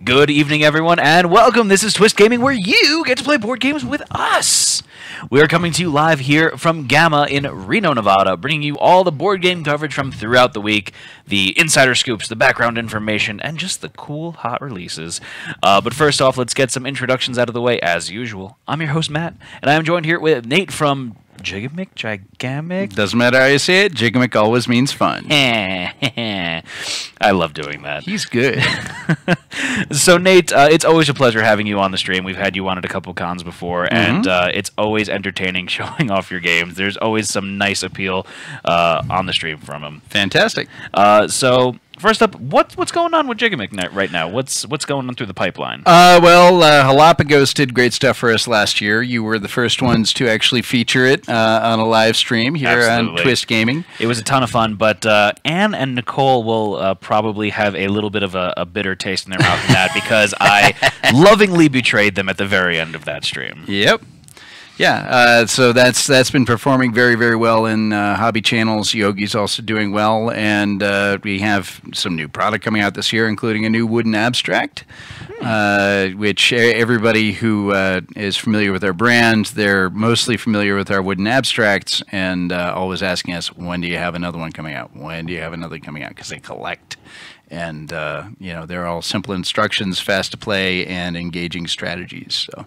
Good evening, everyone, and welcome. This is Twist Gaming, where you get to play board games with us. We are coming to you live here from GAMA in Reno, Nevada, bringing you all the board game coverage from throughout the week, the insider scoops, the background information, and just the cool, hot releases. But first off, let's get some introductions out of the way, as usual. I'm your host, Matt, and I'm joined here with Nate from GiGamic? Doesn't matter how you say it, GiGamic always means fun. I love doing that. He's good. So, Nate, it's always a pleasure having you on the stream. We've had you on at a couple cons before, and it's always entertaining showing off your games. There's always some nice appeal on the stream from him. Fantastic. So, first up, what's going on with GiGamic right now? What's going on through the pipeline? Well, Galapagos did great stuff for us last year. You were the first ones to actually feature it on a live stream here on Twist Gaming. It was a ton of fun, but Anne and Nicole will probably have a little bit of a bitter taste in their mouth in that because I lovingly betrayed them at the very end of that stream. Yep. Yeah, so that's been performing very, very well in hobby channels. Yogi's also doing well, and we have some new product coming out this year, including a new wooden abstract, which everybody who is familiar with our brand, they're mostly familiar with our wooden abstracts, and always asking us, when do you have another one coming out? When do you have another coming out? Because they collect. And, you know, they're all simple instructions, fast to play, and engaging strategies. So,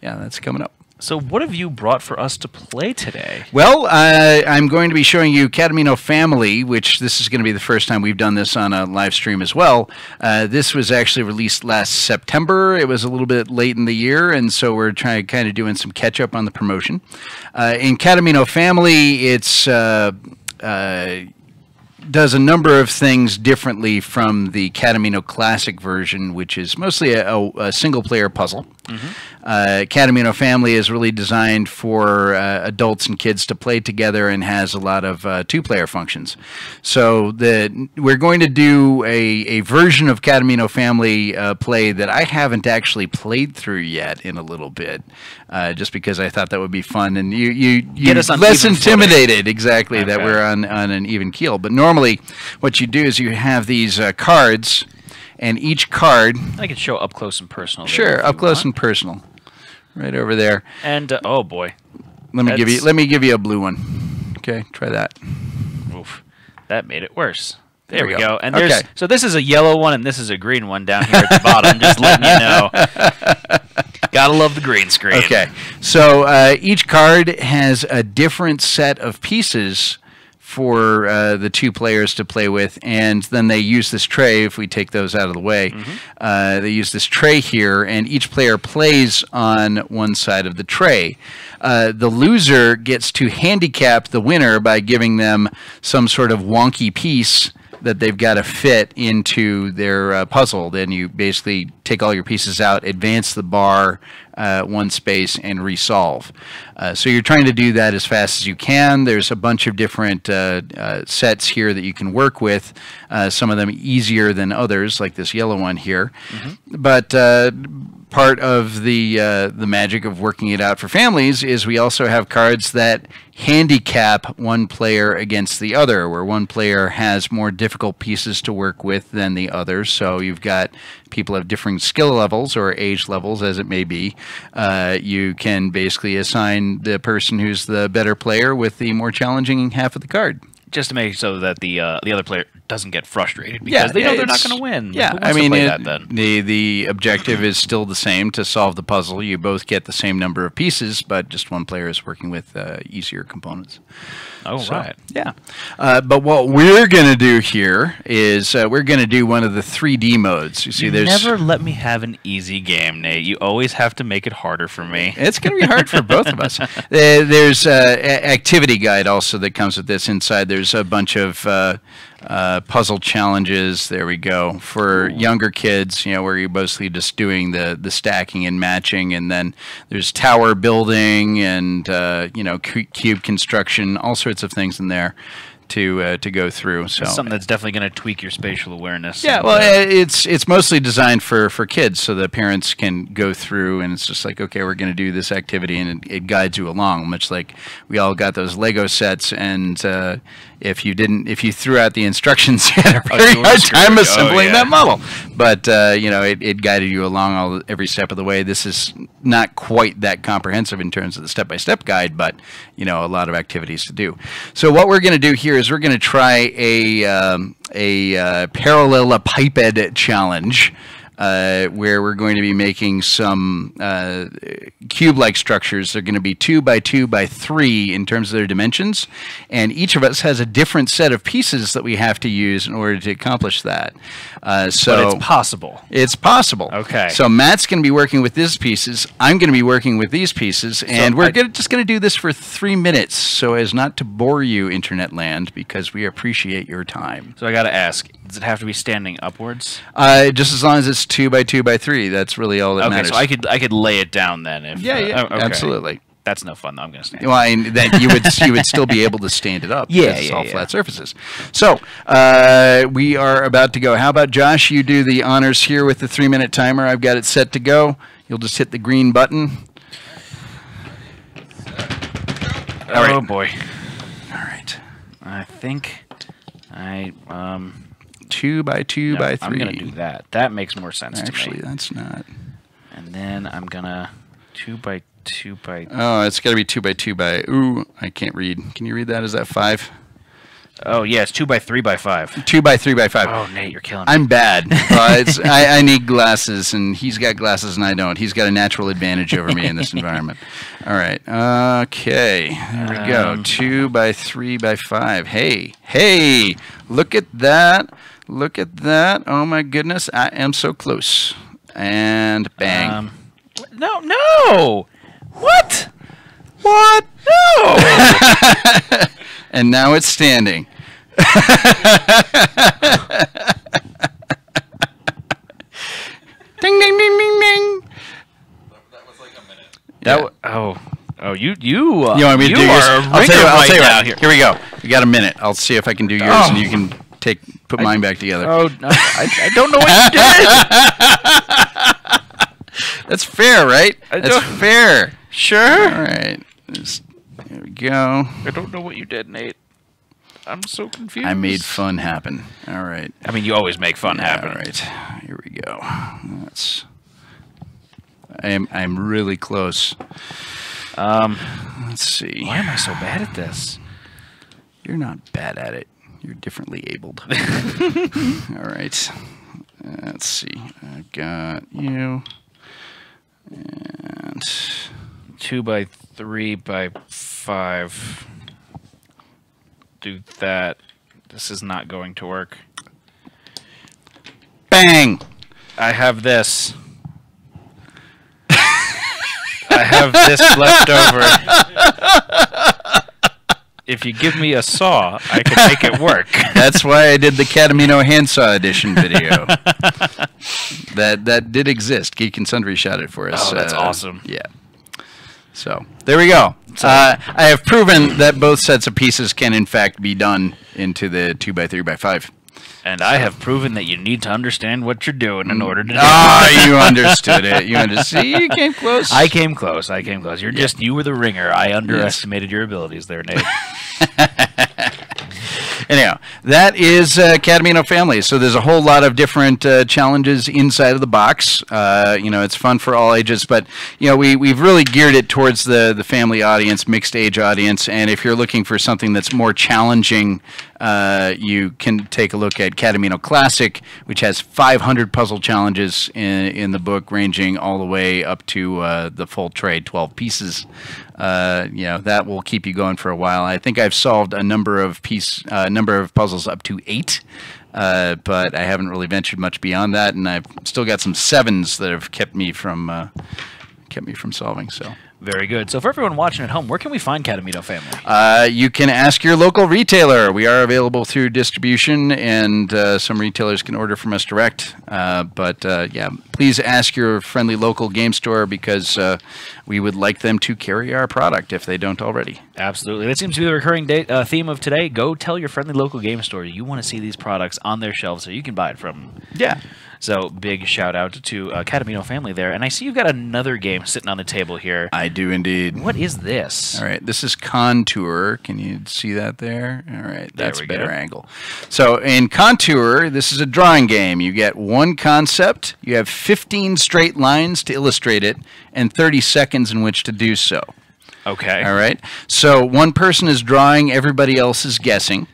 yeah, that's coming up. So what have you brought for us to play today? Well, I'm going to be showing you Katamino Family, which this is going to be the first time we've done this on a live stream as well. This was actually released last September. It was a little bit late in the year, and so we're trying kind of doing some catch-up on the promotion. In Katamino Family, it's does a number of things differently from the Katamino Classic version, which is mostly a single-player puzzle. Katamino Family is really designed for adults and kids to play together and has a lot of two-player functions. So we're going to do a version of Katamino Family play that I haven't actually played through yet in a little bit, just because I thought that would be fun. And you get us less intimidated, exactly, that we're on an even keel. But normally what you do is you have these cards, and each card... I can show up close and personal. Sure, up close and personal. Right over there. And, oh boy. Let me give you a blue one. Okay, try that. Oof. That made it worse. There we go. And so this is a yellow one, and this is a green one down here at the bottom. Just letting you know. Gotta love the green screen. Okay, so each card has a different set of pieces for the two players to play with, and then they use this tray. If we take those out of the way, they use this tray here, and each player plays on one side of the tray. The loser gets to handicap the winner by giving them some sort of wonky piece that they've got to fit into their puzzle. Then you basically take all your pieces out, advance the bar one space, and resolve. So you're trying to do that as fast as you can. There's a bunch of different sets here that you can work with, some of them easier than others, like this yellow one here. But part of the magic of working it out for families is we also have cards that handicap one player against the other, where one player has more difficult pieces to work with than the other. So you've got people of different skill levels or age levels, as it may be. You can basically assign the person who's the better player with the more challenging half of the card. Just to make so that the other player doesn't get frustrated because they know they're not going to win. Yeah, I mean, the objective is still the same, to solve the puzzle. You both get the same number of pieces, but just one player is working with easier components. Oh, so, right. Yeah. But what we're going to do here is we're going to do one of the 3D modes. You see, there's never let me have an easy game, Nate. You always have to make it harder for me. It's going to be hard for both of us. There's an activity guide also that comes with this. Inside there's a bunch of puzzle challenges. There we go. For younger kids, you know, where you're mostly just doing the stacking and matching, and then there's tower building and you know, cube construction, all sorts of things in there to go through. So it's something that's definitely going to tweak your spatial awareness. Yeah, well, it's mostly designed for kids, so the parents can go through, and it's just like, okay, we're going to do this activity, and it guides you along, much like we all got those Lego sets, and if you threw out the instructions, you had a very hard time assembling that model. but it guided you along every step of the way. This is not quite that comprehensive in terms of the step-by-step guide, but a lot of activities to do. So what we're going to do here is we're going to try a parallelepiped challenge. Where we're going to be making some cube-like structures. They're going to be 2 by 2 by 3 in terms of their dimensions, and each of us has a different set of pieces that we have to use in order to accomplish that. But it's possible. It's possible. Okay. So Matt's going to be working with these pieces. I'm going to be working with these pieces, and we're just going to do this for 3 minutes so as not to bore you, Internet land, because we appreciate your time. So I got to ask, does it have to be standing upwards? Just as long as it's 2 by 2 by 3. That's really all that matters. Okay, so I could lay it down then. If, yeah, okay. Absolutely. That's no fun, though. I'm going to stand. Well, then you would still be able to stand it up. Yeah, because it's all flat surfaces. So we are about to go. How about Josh? You do the honors here with the 3-minute timer. I've got it set to go. You'll just hit the green button. All right. Oh boy. All right. I think 2 by 2 by 3. I'm gonna do that. That makes more sense to me. Actually, that's not. And then I'm gonna 2 by 2 by. Oh, it's got to be 2 by 2 by. Ooh, I can't read. Can you read that? Is that 5? Oh yeah, it's 2 by 3 by 5. 2 by 3 by 5. Oh Nate, you're killing me. I'm bad. I need glasses, and he's got glasses and I don't. He's got a natural advantage over me in this environment. All right. Okay. There we go. 2 by 3 by 5. Hey! Look at that! Look at that! Oh my goodness! I am so close. And bang. No! What? What? No! And now it's standing. Ding, ding, ding, ding, ding. That was like a minute. You want me to do yours? I'll tell you right. Here we go. We got a minute. I'll see if I can do yours, and you can put mine back together. Oh, no, I don't know what you did. That's fair, right? That's fair. Sure. All right. There we go. I don't know what you did, Nate. I'm so confused. I made fun happen. All right. I mean, you always make fun happen. All right. Here we go. I'm really close. Let's see. Why am I so bad at this? You're not bad at it. You're differently abled. All right. Let's see. I got you. And 2 by 3 by 5. Do that. This is not going to work. bang! I have this. I have this left over. If you give me a saw, I can make it work. That's why I did the Katamino handsaw edition video. That did exist. Geek and Sundry shot it for us. Oh, that's awesome. Yeah. So there we go. I have proven that both sets of pieces can in fact be done into the 2x3x5. And I have proven that you need to understand what you're doing in order to do it. Ah, you understood it. You understood. See, you came close. I came close. I came close. You were the ringer. I underestimated your abilities there, Nate. Anyhow, that is Katamino Family. So there's a whole lot of different challenges inside of the box. It's fun for all ages, but we've really geared it towards the family audience, mixed age audience. And if you're looking for something that's more challenging, you can take a look at Katamino Classic, which has 500 puzzle challenges in the book, ranging all the way up to the full tray, 12 pieces. That will keep you going for a while. I think I've solved a number of puzzles up to 8, but I haven't really ventured much beyond that, and I've still got some 7s that have kept me from solving. So. Very good. So for everyone watching at home, where can we find Katamino Family? You can ask your local retailer. We are available through distribution, and some retailers can order from us direct. Please ask your friendly local game store because we would like them to carry our product if they don't already. Absolutely. That seems to be the recurring theme of today. Go tell your friendly local game store you want to see these products on their shelves so you can buy it from them. Yeah. So big shout out to Katamino Family there. And I see you've got another game sitting on the table here. I do indeed. What is this? All right, this is Kontour. Can you see that there? All right, that's a better angle. So in Kontour, this is a drawing game. You get one concept, you have 15 straight lines to illustrate it, and 30 seconds in which to do so. Okay. All right, so one person is drawing, everybody else is guessing.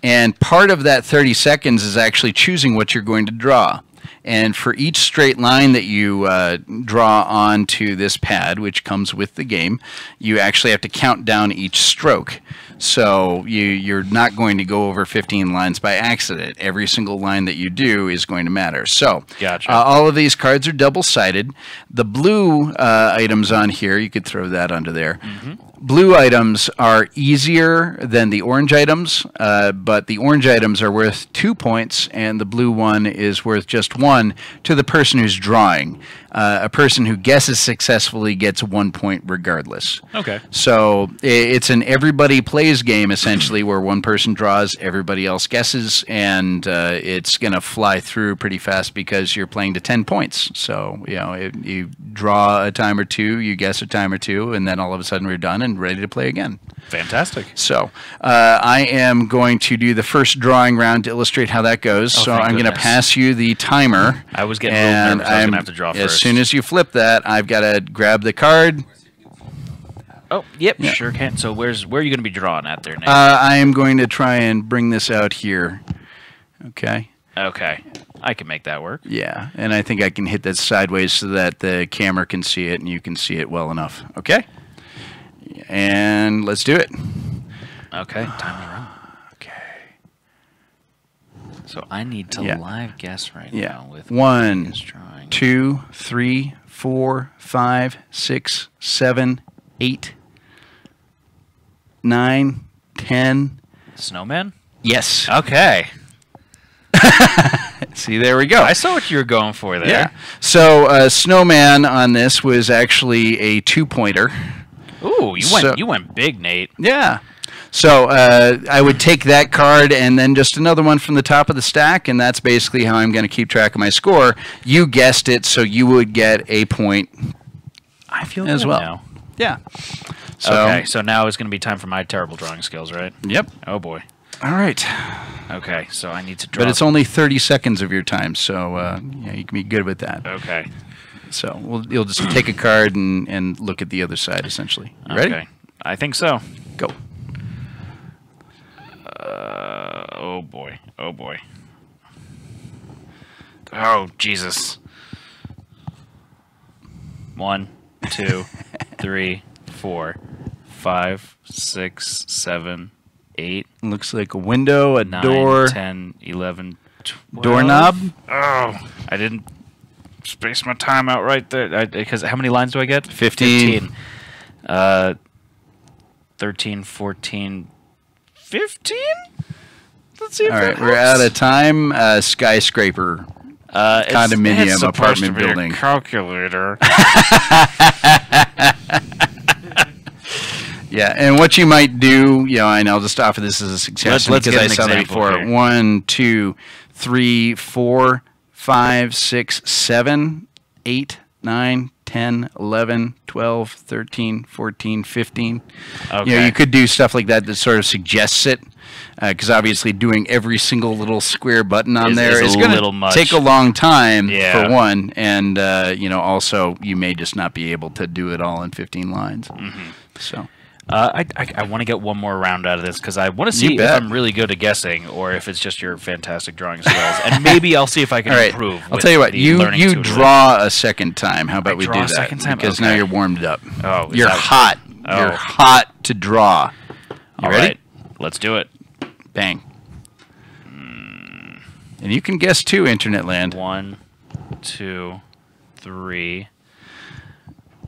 And part of that 30 seconds is actually choosing what you're going to draw. And for each straight line that you draw onto this pad, which comes with the game, you actually have to count down each stroke. So you're not going to go over 15 lines by accident. Every single line that you do is going to matter. So gotcha. All of these cards are double-sided. The blue items on here, you could throw that under there. Blue items are easier than the orange items, but the orange items are worth 2 points, and the blue one is worth just 1 to the person who's drawing. A person who guesses successfully gets 1 point regardless. Okay. So it's an everybody plays game, essentially, where one person draws, everybody else guesses, and it's going to fly through pretty fast because you're playing to 10 points. So, you know, you draw a time or two, you guess a time or two, and then all of a sudden we're done and ready to play again. Fantastic. So I am going to do the first drawing round to illustrate how that goes. So I'm going to pass you the timer. I was getting a little nervous. I was going to have to draw first. As soon as you flip that, I've got to grab the card. Oh, yep, sure can. So where are you going to be drawing at there, Nick? I am going to try and bring this out here. Okay. Okay. I can make that work. Yeah, and I think I can hit that sideways so that the camera can see it and you can see it well enough. Okay? And let's do it. Okay, time to run. Okay. So I need to live guess right now with 1, 2, 3, 4, 5, 6, 7, 8, 9, 10. Snowman? Yes. Okay. See, there we go. I saw what you were going for there. Yeah. So Snowman on this was actually a 2-pointer. Ooh, you went big, Nate. Yeah. So I would take that card and then just another one from the top of the stack, and that's basically how I'm going to keep track of my score. You guessed it, so you would get a point. I feel as good well. now. Yeah. So, okay, so now it's going to be time for my terrible drawing skills, right? Yep. Oh boy. All right. Okay, so I need to draw. But it's only 30 seconds of your time, so yeah, you can be good with that. Okay. So you'll just take a card and look at the other side, essentially. You ready? Okay. I think so. Go. Oh boy. Oh boy. Oh Jesus. 1, 2, 3, 4, 5, 6, 7, 8. Looks like a window, a 9, door. 10, 11, 12. Doorknob. Oh, I didn't space my time out right there. Because how many lines do I get? 15. 13, 14, 15? Let's see if All right, that we're helps. out of time. Skyscraper. Condominium it's apartment to be building. A calculator. Yeah, and what you might do, you know, and I'll just offer this as a suggestion Let's because get I an saw that example before. here. 1, 2, 3, 4, 5, 6, 7, 8, 9, 10, 11, 12, 13, 14, 15. Okay. You know, you could do stuff like that that sort of suggests it. Because obviously doing every single little square button on there is going to take a long time, for one. And, you know, also you may just not be able to do it all in 15 lines. So I want to get one more round out of this because I want to see if I'm really good at guessing or if it's just your fantastic drawing skills. And maybe I'll see if I can improve. I'll tell you what, you draw a second time. How about we do that? Second time? Because now you're warmed up. Oh, you're hot. Oh. You're hot to draw. You ready? Right. Let's do it. Bang. And you can guess too, Internet Land. 1, 2, 3,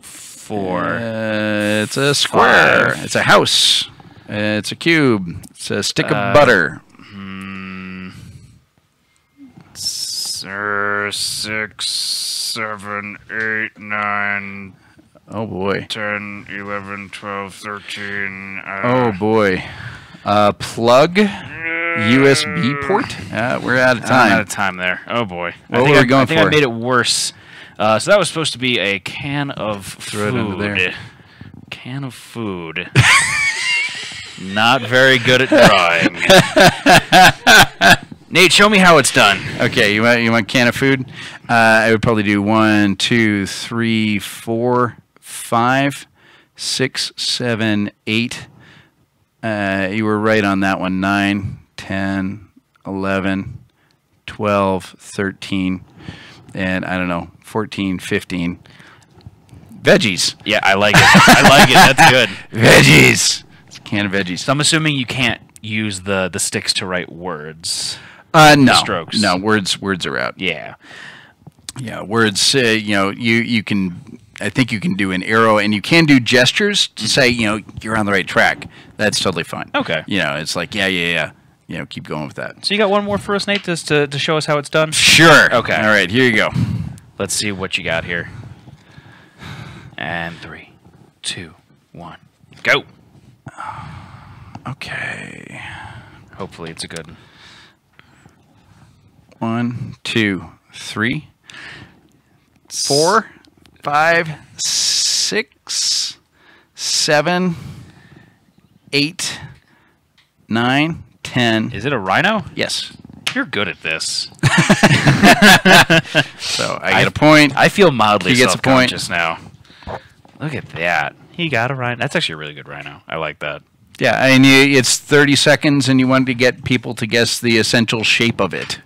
4. It's a square. 5. It's a house. It's a cube. It's a stick of butter. 6, 7, 8, 9. Oh boy. 10, 11, 12, 13. Oh boy. Plug. USB port? We're out of I'm time. out of time there. Oh boy. What were we going I think for? I made it worse. So that was supposed to be a can of Throw it food. under there. Can of food. Not very good at drawing. Nate, show me how it's done. Okay, you want can of food? I would probably do 1, 2, 3, 4, 5, 6, 7, 8. You were right on that one. 9, 10, 11, 12, 13, and I don't know, 14, 15. Veggies. Yeah, I like it. I like it. That's good. Veggies. It's a can of veggies. So I'm assuming you can't use the sticks to write words. No. strokes. No, words are out. Yeah. Yeah, words, you can, I think you can do an arrow, and you can do gestures to say, you're on the right track. That's totally fine. Okay. It's like, yeah. Keep going with that. So you got one more for us, Nate, just to show us how it's done? Sure. Okay. All right, here you go. Let's see what you got here. And 3, 2, 1, go. Okay. Hopefully it's a good one. 1, 2, 3, 4, 5, 6, 7, 8, 9, 10. Is it a rhino? Yes. You're good at this. So I get a point. I feel mildly He gets a point. self-conscious now. Look at that. He got a rhino. That's actually a really good rhino. I like that. Yeah, and it's 30 seconds, and you want to get people to guess the essential shape of it.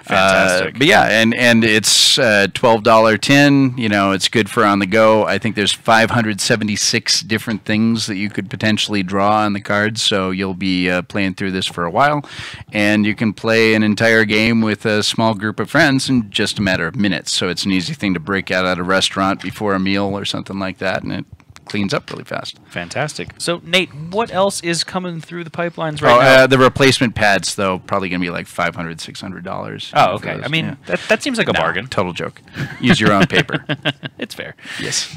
Fantastic. But yeah, and it's $12 tin. It's good for on the go. I think there's 576 different things that you could potentially draw on the cards, so you'll be playing through this for a while, and you can play an entire game with a small group of friends in just a matter of minutes. So it's an easy thing to break out at a restaurant before a meal or something like that, and it cleans up really fast. Fantastic. So, Nate, what else is coming through the pipelines right now? The replacement pads, though, probably going to be like $500, $600. Oh, okay. I mean, that seems like a bargain. Total joke. Use your own paper. It's fair. Yes.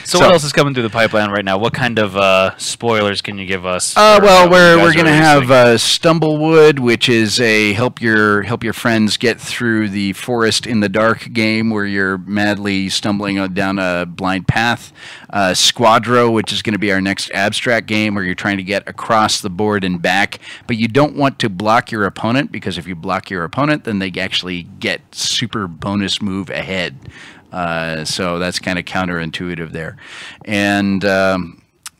So what else is coming through the pipeline right now? What kind of spoilers can you give us? Well, we're going to have Stumblewood, which is a help your friends get through the forest in the dark game where you're madly stumbling down a blind path. Squadro, which is going to be our next abstract game where you're trying to get across the board and back, but you don't want to block your opponent, because if you block your opponent, then they actually get super bonus move ahead. So that's kind of counterintuitive there. And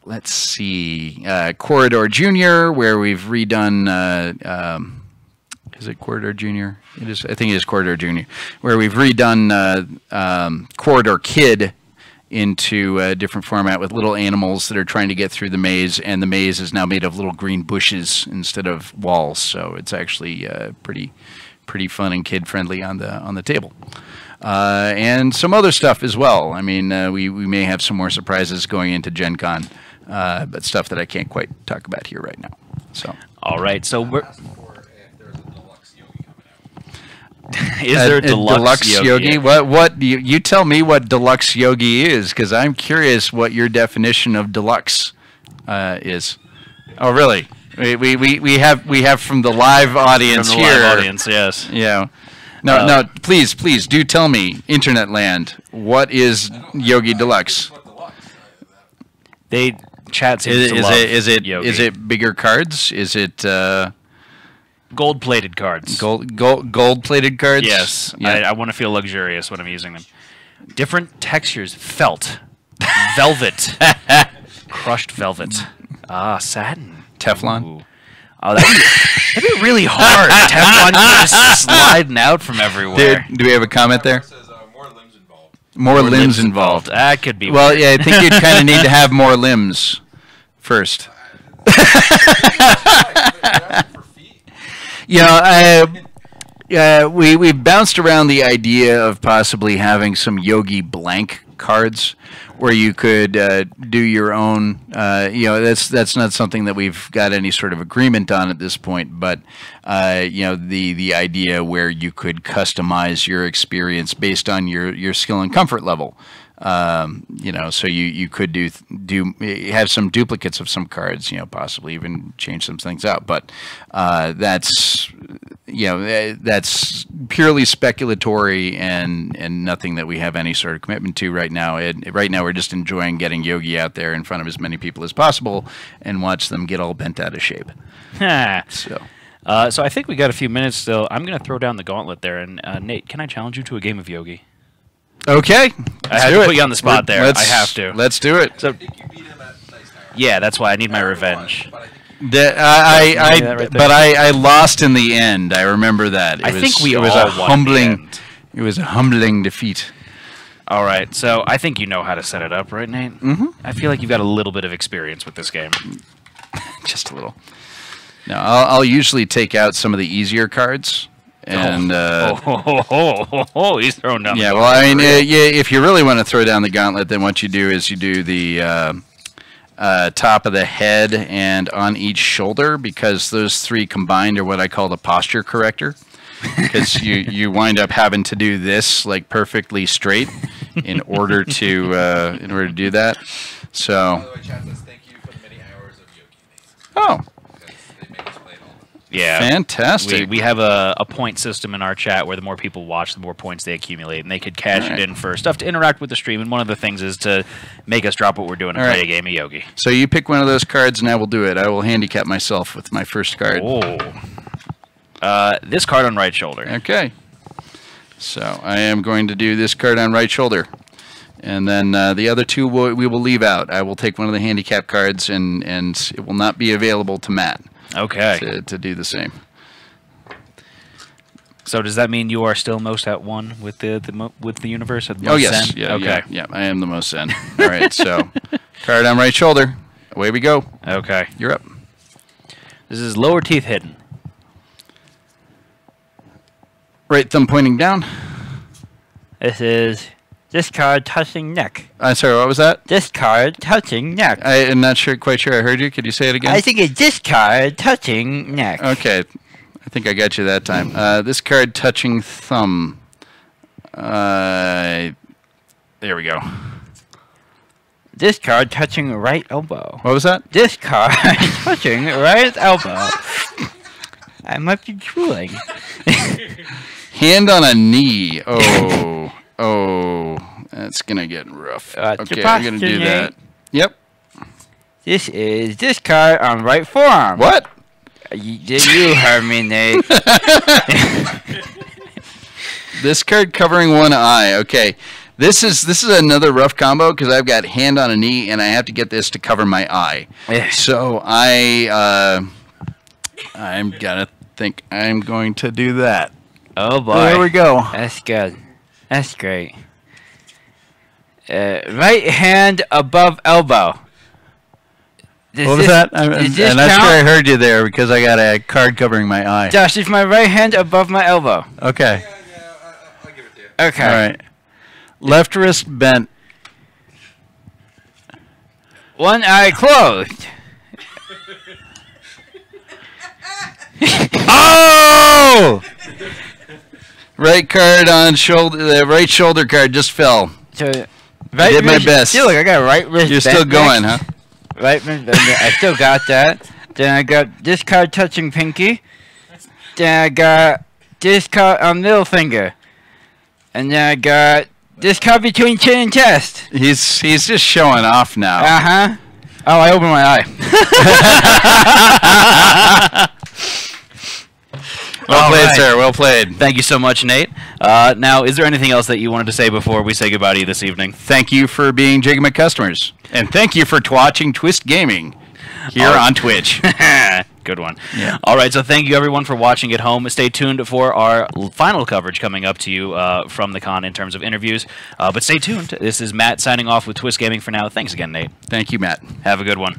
let's see, Quoridor Junior, where we've redone. Is it Quoridor Junior? It is. I think it is Quoridor Junior, where we've redone Quoridor Kid into a different format with little animals that are trying to get through the maze, and the maze is now made of little green bushes instead of walls. So it's actually pretty fun and kid friendly on the table. And some other stuff as well. I mean, we may have some more surprises going into Gen Con, but stuff that I can't quite talk about here right now. So, all right. So we're. Ask for if there's a deluxe Yogi coming out. Is there a deluxe Yogi? What you tell me what deluxe Yogi is, because I'm curious what your definition of deluxe is. Oh, really? We have from the live audience From the here. live audience, yes. Yeah. No, please do tell me, Internet land, what is Yogi Deluxe? They chat seems to love Yogi. Is it bigger cards? Is it gold-plated cards? Gold-plated cards? Yes. Yeah. I want to feel luxurious when I'm using them. Different textures: felt, velvet, crushed velvet, satin, Teflon. Ooh. Oh, that'd be really hard. Teflon just sliding out from everywhere. Do we have a comment there? Says, more limbs involved. More limbs involved. That could be. Well, weird. yeah, I think you'd kind of need to have more limbs first. For feet. We've bounced around the idea of possibly having some Yogi blank cards where you could do your own. That's not something that we've got any sort of agreement on at this point. But the idea where you could customize your experience based on your skill and comfort level. You know, so you could do have some duplicates of some cards, you know, possibly even change some things out. But that's, you know, that's purely speculatory and nothing that we have any sort of commitment to right now. Right now, we're just enjoying getting Yogi out there in front of as many people as possible and watch them get all bent out of shape. So I think we got a few minutes still. I'm going to throw down the gauntlet there. And Nate, can I challenge you to a game of Yogi? Okay. I had to put you on the spot there. I have to. Let's do it. So, I think you beat him at Dice Tower. yeah, that's why I need my revenge. But I think I lost in the end. I remember that. I think we it was all a won in the humbling. end. It was a humbling defeat. All right, so I think you know how to set it up, right, Nate? Mm-hmm. I feel like you've got a little bit of experience with this game. Just a little. No, I'll usually take out some of the easier cards. And he's throwing down. Yeah, well, I mean, if you really want to throw down the gauntlet, then what you do is you do the top of the head and on each shoulder, because those three combined are what I call the posture corrector. Because you wind up having to do this like perfectly straight in order to do that. So. By the way, chat says thank you for the many hours of Yogi. Oh. They make us play it all. Yeah, fantastic. We have a point system in our chat where the more people watch, the more points they accumulate, and they could cash it in for stuff to interact with the stream. And one of the things is to make us drop what we're doing and play a game of Yogi. So you pick one of those cards, and I will do it. I will handicap myself with my first card. Oh, this card on right shoulder. Okay. So I am going to do this card on right shoulder, and then the other two we will leave out. I will take one of the handicap cards, and it will not be available to Matt. Okay. To do the same. So does that mean you are still most at one with the universe? At the Oh most yes, zen? yeah, okay. yeah, I am the most zen. All right, so card on right shoulder. Away we go. Okay. You're up. This is lower teeth hidden. Right thumb pointing down. This is this card touching neck. Sorry, what was that? This card touching neck. I am not quite sure I heard you. Could you say it again? I think it's this card touching neck. Okay. I think I got you that time. This card touching thumb. There we go. This card touching right elbow. What was that? This card touching right elbow. I might be drooling. Hand on a knee. Oh. Oh. That's going to get rough. Okay, I'm going to do that. Yep. This is this card on right forearm. What? You heard me, Nate. This card covering one eye. Okay. This is another rough combo because I've got hand on a knee and I have to get this to cover my eye. So I'm gonna think I'm going to do that. Oh boy. There we go. That's good. That's great. Right hand above elbow. What was that? I'm not sure I heard you there because I got a card covering my eye. Josh, is my right hand above my elbow? Okay. Yeah, I'll give it to you. Okay. All right. Left wrist bent. One eye closed. Oh! Right card on shoulder. The right shoulder card just fell. So, right I did my wrist- best. See, look, I got right wrist. You're still bent going, next. huh? Right wrist. I still got that. Then I got this card touching pinky. Then I got this card on middle finger. And then I got this card between chin and chest. He's just showing off now. Uh-huh. Oh, I opened my eye. Well played, right. sir. Well played. Thank you so much, Nate. Now, is there anything else that you wanted to say before we say goodbye to you this evening? Thank you for being GiGamic customers. And thank you for watching Twist Gaming here on Twitch. Good one. Yeah. All right, so thank you everyone for watching at home. Stay tuned for our final coverage coming up to you from the con in terms of interviews. But stay tuned. This is Matt signing off with Twist Gaming for now. Thanks again, Nate. Thank you, Matt. Have a good one.